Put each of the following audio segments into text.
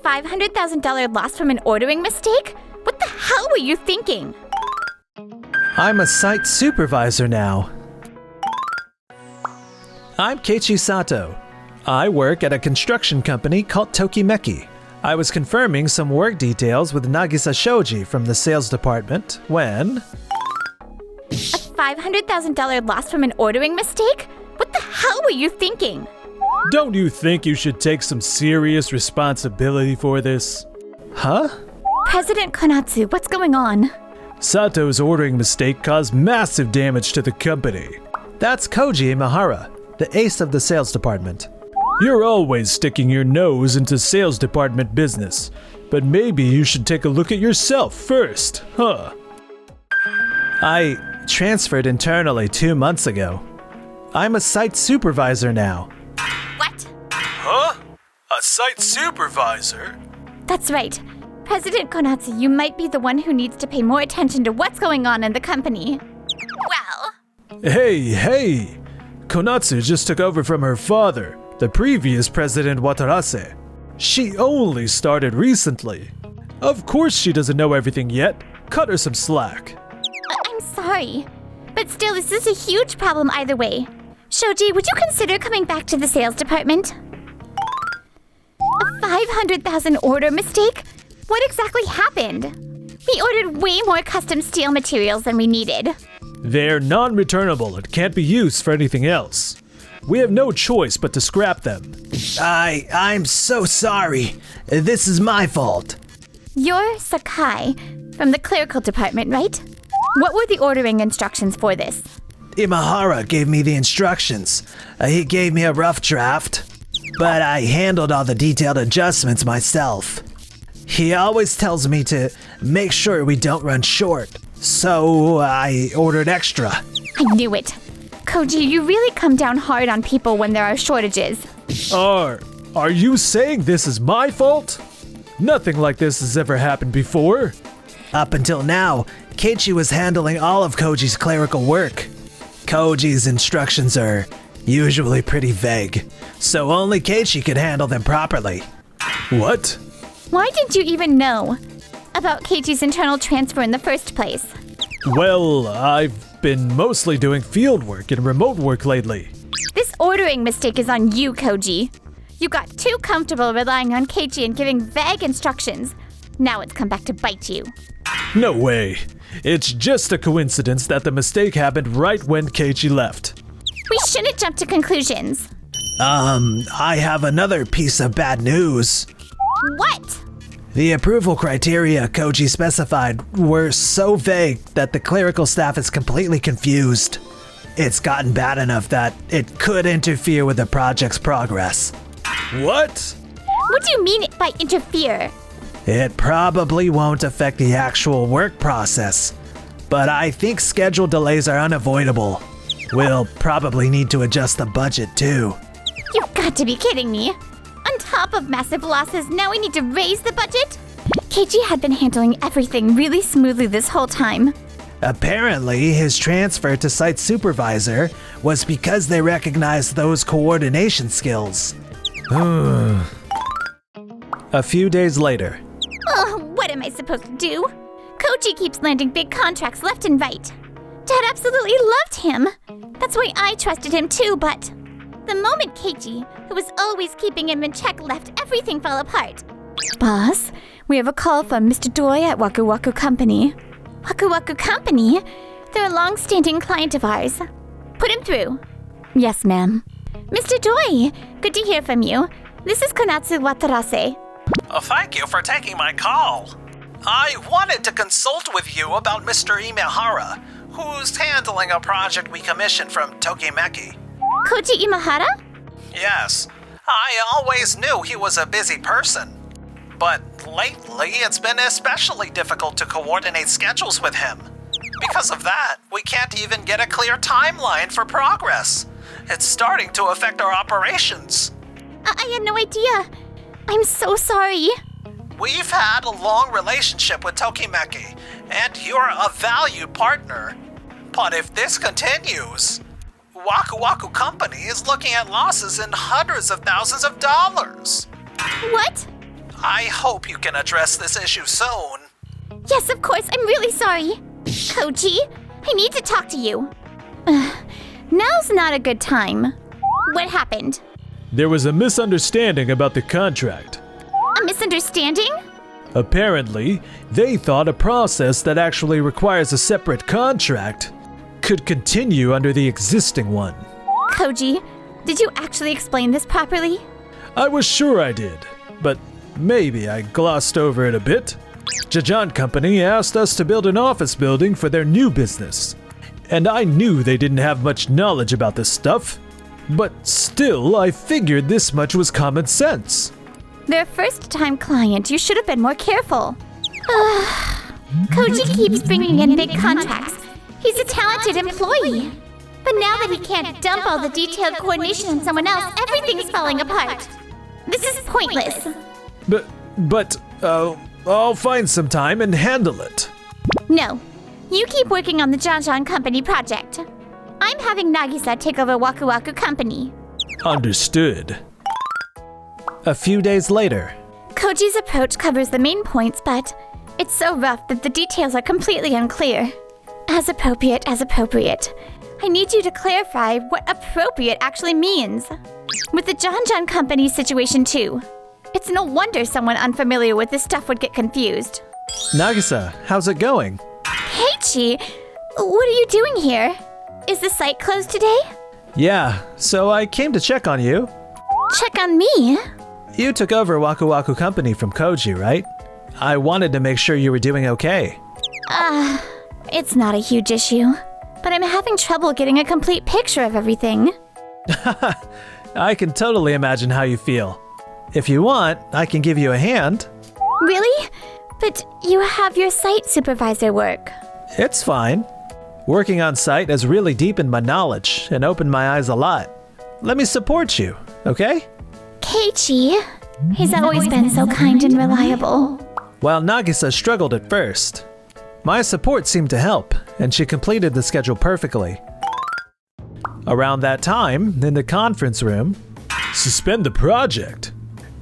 $500,000 loss from an ordering mistake? What the hell were you thinking? I'm a site supervisor now. I'm Keiichi Sato. I work at a construction company called Tokimeki. I was confirming some work details with Nagisa Shoji from the sales department when... A $500,000 loss from an ordering mistake? What the hell were you thinking? Don't you think you should take some serious responsibility for this? Huh? President Konatsu, what's going on? Sato's ordering mistake caused massive damage to the company. That's Koji Imahara, the ace of the sales department. You're always sticking your nose into sales department business, but maybe you should take a look at yourself first, huh? I transferred internally 2 months ago. I'm a site supervisor now. What? Huh? A site supervisor? That's right. President Konatsu, you might be the one who needs to pay more attention to what's going on in the company. Well... Hey! Konatsu just took over from her father, the previous President Watarase. She only started recently. Of course she doesn't know everything yet. Cut her some slack. I'm sorry, but still this is a huge problem either way. Shoji, would you consider coming back to the sales department? A 500,000 order mistake? What exactly happened? We ordered way more custom steel materials than we needed. They're non-returnable and can't be used for anything else. We have no choice but to scrap them. I'm so sorry. This is my fault. You're Sakai from the clerical department, right? What were the ordering instructions for this? Imahara gave me the instructions. He gave me a rough draft, but I handled all the detailed adjustments myself. He always tells me to make sure we don't run short, so I ordered extra. I knew it. Koji, you really come down hard on people when there are shortages. Are you saying this is my fault? Nothing like this has ever happened before. Up until now, Keiichi was handling all of Koji's clerical work. Koji's instructions are usually pretty vague, so only Keiichi could handle them properly. What? Why didn't you even know about Keiichi's internal transfer in the first place? Well, I've been mostly doing field work and remote work lately. This ordering mistake is on you, Koji. You got too comfortable relying on Keiichi and giving vague instructions. Now it's come back to bite you. No way. It's just a coincidence that the mistake happened right when Keiichi left. We shouldn't jump to conclusions. I have another piece of bad news. What? The approval criteria Koji specified were so vague that the clerical staff is completely confused. It's gotten bad enough that it could interfere with the project's progress. What? What do you mean by interfere? It probably won't affect the actual work process, but I think schedule delays are unavoidable. We'll probably need to adjust the budget too. You've got to be kidding me. On top of massive losses, now we need to raise the budget? Keiichi had been handling everything really smoothly this whole time. Apparently, his transfer to site supervisor was because they recognized those coordination skills. A few days later. Oh, what am I supposed to do? Koji keeps landing big contracts left and right. Dad absolutely loved him. That's why I trusted him too, but the moment Keiichi, who was always keeping him in check, left, everything fell apart. Boss, we have a call from Mr. Doi at Waku Waku Company. Waku Waku Company? They're a long-standing client of ours. Put him through. Yes, ma'am. Mr. Doi, good to hear from you. This is Konatsu Watarase. Thank you for taking my call. I wanted to consult with you about Mr. Imahara, who's handling a project we commissioned from Tokimeki. Koji Imahara? Yes, I always knew he was a busy person. But lately, it's been especially difficult to coordinate schedules with him. Because of that, we can't even get a clear timeline for progress. It's starting to affect our operations. I had no idea. I'm so sorry. We've had a long relationship with Tokimeki, and you're a valued partner. But if this continues, Waku Waku Company is looking at losses in hundreds of thousands of dollars. What? I hope you can address this issue soon. Yes, of course, I'm really sorry. Koji, I need to talk to you. Now's not a good time. What happened? There was a misunderstanding about the contract. A misunderstanding? Apparently, they thought a process that actually requires a separate contract could continue under the existing one. Koji, did you actually explain this properly? I was sure I did, but maybe I glossed over it a bit. Jajan Company asked us to build an office building for their new business, and I knew they didn't have much knowledge about this stuff. But still, I figured this much was common sense. Their first-time client, you should have been more careful. Koji keeps bringing in big contracts. He's a talented employee. But now that he can't dump all the detailed coordination on someone else, everything's falling apart. This is pointless. But, I'll find some time and handle it. No. You keep working on the Janjan Company project. I'm having Nagisa take over Waku Waku Company. Understood. A few days later. Koji's approach covers the main points, but it's so rough that the details are completely unclear. As appropriate. I need you to clarify what appropriate actually means. With the Janjan Company situation too. It's no wonder someone unfamiliar with this stuff would get confused. Nagisa, how's it going? Keiichi, what are you doing here? Is the site closed today? Yeah, so I came to check on you. Check on me? You took over Waku Waku Company from Koji, right? I wanted to make sure you were doing okay. It's not a huge issue, but I'm having trouble getting a complete picture of everything. I can totally imagine how you feel. If you want, I can give you a hand. Really? But you have your site supervisor work. It's fine. Working on site has really deepened my knowledge and opened my eyes a lot. Let me support you, okay? Keiichi, he's always been so kind and reliable. While Nagisa struggled at first, my support seemed to help, and she completed the schedule perfectly. Around that time, in the conference room, suspend the project.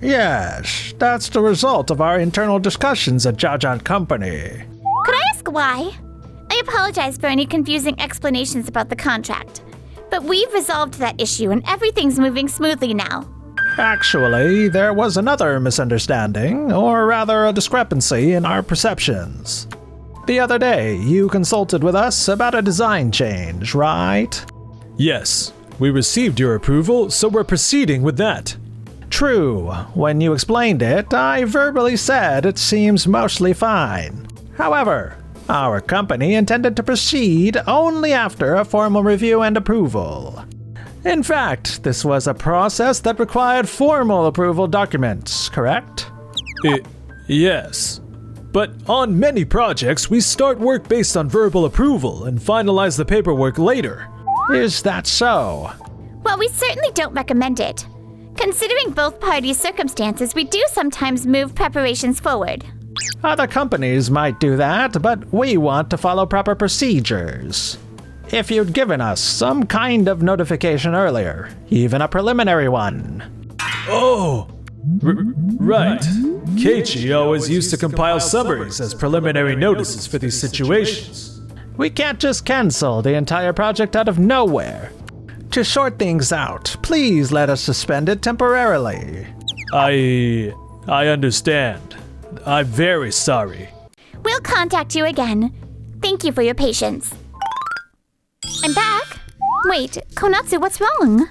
Yes, that's the result of our internal discussions at Jajan Company. Could I ask why? I apologize for any confusing explanations about the contract, but we've resolved that issue and everything's moving smoothly now. Actually, there was another misunderstanding, or rather a discrepancy in our perceptions. The other day, you consulted with us about a design change, right? Yes, we received your approval, so we're proceeding with that. True, when you explained it, I verbally said it seems mostly fine. However, our company intended to proceed only after a formal review and approval. In fact, this was a process that required formal approval documents, correct? Yes. But on many projects, we start work based on verbal approval and finalize the paperwork later. Is that so? Well, we certainly don't recommend it. Considering both parties' circumstances, we do sometimes move preparations forward. Other companies might do that, but we want to follow proper procedures. If you'd given us some kind of notification earlier, even a preliminary one. Oh, right. Keiichi always used to compile summaries as preliminary notices for these situations. We can't just cancel the entire project out of nowhere. To sort things out, please let us suspend it temporarily. I understand. I'm very sorry. We'll contact you again. Thank you for your patience. I'm back. Wait, Konatsu, what's wrong?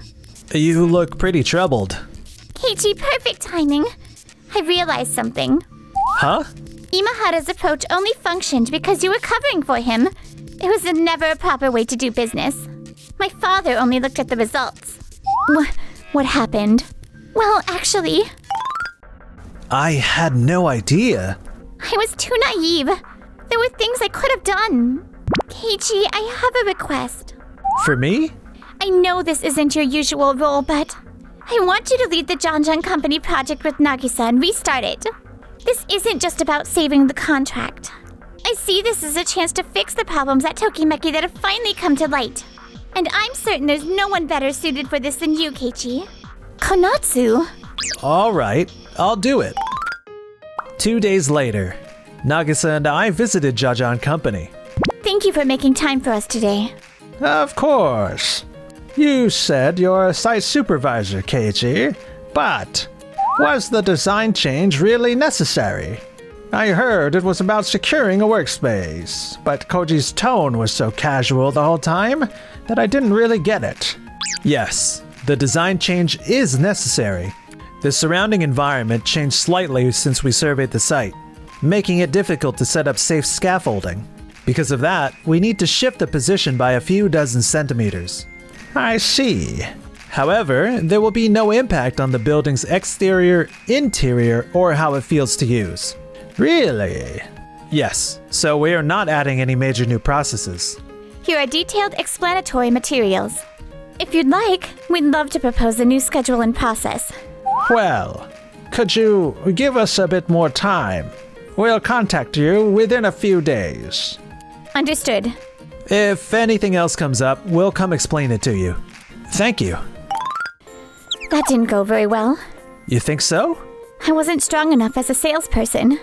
You look pretty troubled. Keiichi, perfect timing. I realized something. Huh? Imahara's approach only functioned because you were covering for him. It was never a proper way to do business. My father only looked at the results. What happened? Well, actually... I had no idea. I was too naive. There were things I could have done. Keiichi, I have a request. For me? I know this isn't your usual role, but I want you to lead the Janjan Company project with Nagisa and restart it. This isn't just about saving the contract. I see this as a chance to fix the problems at Tokimeki that have finally come to light. And I'm certain there's no one better suited for this than you, Keiichi. Konatsu? All right, I'll do it. 2 days later, Nagisa and I visited Jajan Company. Thank you for making time for us today. Of course. You said you're a site supervisor, Keiichi, but was the design change really necessary? I heard it was about securing a workspace, but Koji's tone was so casual the whole time that I didn't really get it. Yes, the design change is necessary. The surrounding environment changed slightly since we surveyed the site, making it difficult to set up safe scaffolding. Because of that, we need to shift the position by a few dozen centimeters. I see. However, there will be no impact on the building's exterior, interior, or how it feels to use. Really? Yes, so we are not adding any major new processes. Here are detailed explanatory materials. If you'd like, we'd love to propose a new schedule and process. Well, could you give us a bit more time? We'll contact you within a few days. Understood. If anything else comes up, we'll come explain it to you. Thank you. That didn't go very well. You think so? I wasn't strong enough as a salesperson.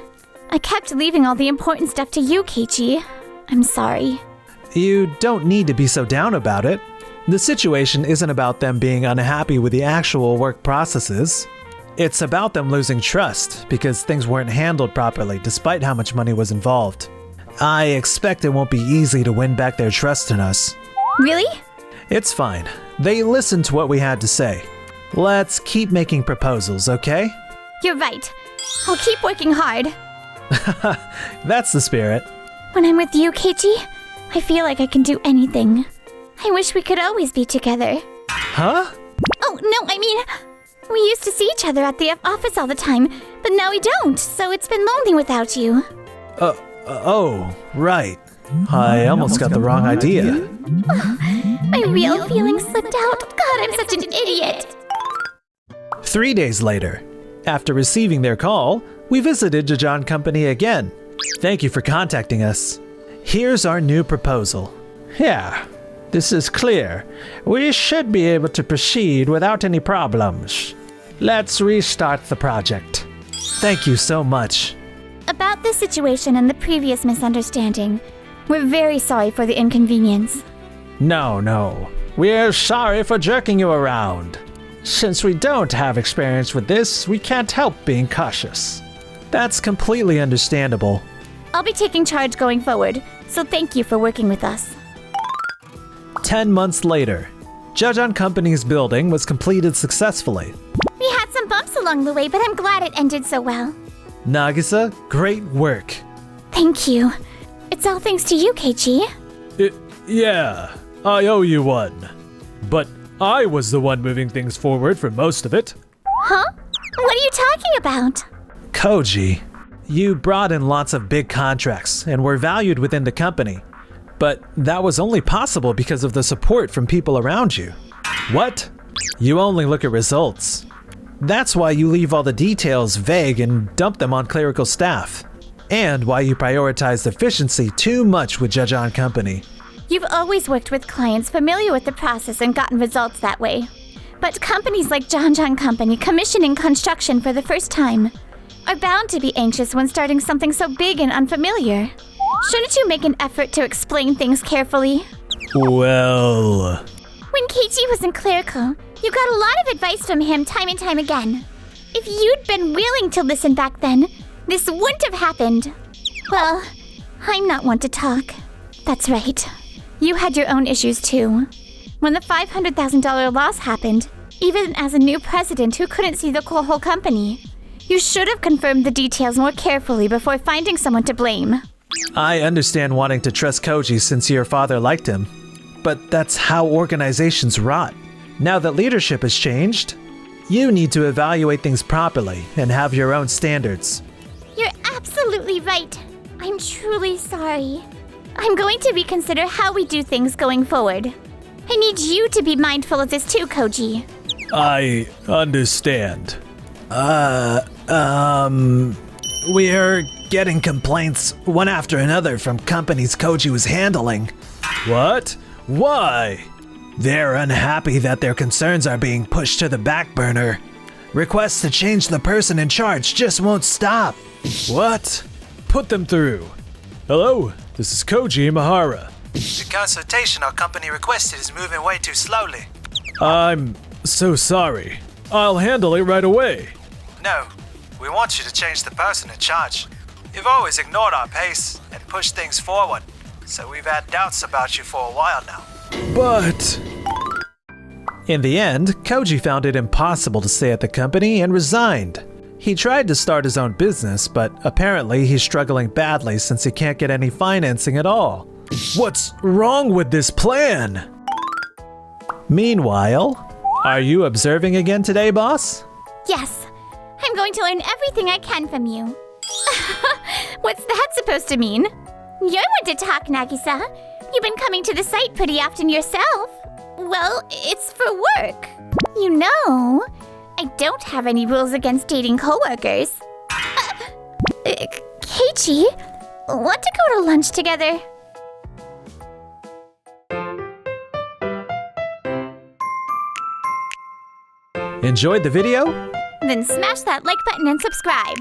I kept leaving all the important stuff to you, Keiichi. I'm sorry. You don't need to be so down about it. The situation isn't about them being unhappy with the actual work processes. It's about them losing trust because things weren't handled properly despite how much money was involved. I expect it won't be easy to win back their trust in us. Really? It's fine. They listened to what we had to say. Let's keep making proposals, okay? You're right. I'll keep working hard. That's the spirit. When I'm with you, Keiichi, I feel like I can do anything. I wish we could always be together. Huh? Oh, no, I mean, we used to see each other at the office all the time, but now we don't, so it's been lonely without you. Oh, right. I almost got the wrong idea. My real feelings slipped out. God, I'm such an idiot. 3 days later, after receiving their call, we visited Jajan Company again. Thank you for contacting us. Here's our new proposal. Yeah, this is clear. We should be able to proceed without any problems. Let's restart the project. Thank you so much. About this situation and the previous misunderstanding, we're very sorry for the inconvenience. No. We're sorry for jerking you around. Since we don't have experience with this, we can't help being cautious. That's completely understandable. I'll be taking charge going forward, so thank you for working with us. 10 months later, Jajan Company's building was completed successfully. We had some bumps along the way, but I'm glad it ended so well. Nagisa, great work. Thank you. It's all thanks to you, Keiichi. Yeah, I owe you one. But I was the one moving things forward for most of it. Huh? What are you talking about? Koji, you brought in lots of big contracts and were valued within the company. But that was only possible because of the support from people around you. What? You only look at results. That's why you leave all the details vague and dump them on clerical staff. And why you prioritized efficiency too much with Jajan Company. You've always worked with clients familiar with the process and gotten results that way. But companies like Jajan Company commissioning construction for the first time are bound to be anxious when starting something so big and unfamiliar. Shouldn't you make an effort to explain things carefully? Well... When Keiichi was in clerical, you got a lot of advice from him time and time again. If you'd been willing to listen back then, this wouldn't have happened. Well, I'm not one to talk. That's right. You had your own issues too. When the $500,000 loss happened, even as a new president who couldn't see the whole company, you should have confirmed the details more carefully before finding someone to blame. I understand wanting to trust Koji since your father liked him. But that's how organizations rot. Now that leadership has changed, you need to evaluate things properly and have your own standards. You're absolutely right. I'm truly sorry. I'm going to reconsider how we do things going forward. I need you to be mindful of this too, Koji. I understand. We're getting complaints one after another from companies Koji was handling. What? Why? They're unhappy that their concerns are being pushed to the back burner. Requests to change the person in charge just won't stop. What? Put them through. Hello, this is Koji Imahara. The consultation our company requested is moving way too slowly. I'm so sorry. I'll handle it right away. No, we want you to change the person in charge. You've always ignored our pace and pushed things forward, so we've had doubts about you for a while now. But... In the end, Koji found it impossible to stay at the company and resigned. He tried to start his own business, but apparently he's struggling badly since he can't get any financing at all. What's wrong with this plan? Meanwhile, are you observing again today, boss? Yes, I'm going to learn everything I can from you. What's that supposed to mean? You're one to talk, Nagisa. You've been coming to the site pretty often yourself. Well, it's for work. You know, I don't have any rules against dating coworkers. Keiichi, want to go to lunch together? Enjoyed the video? Then smash that like button and subscribe.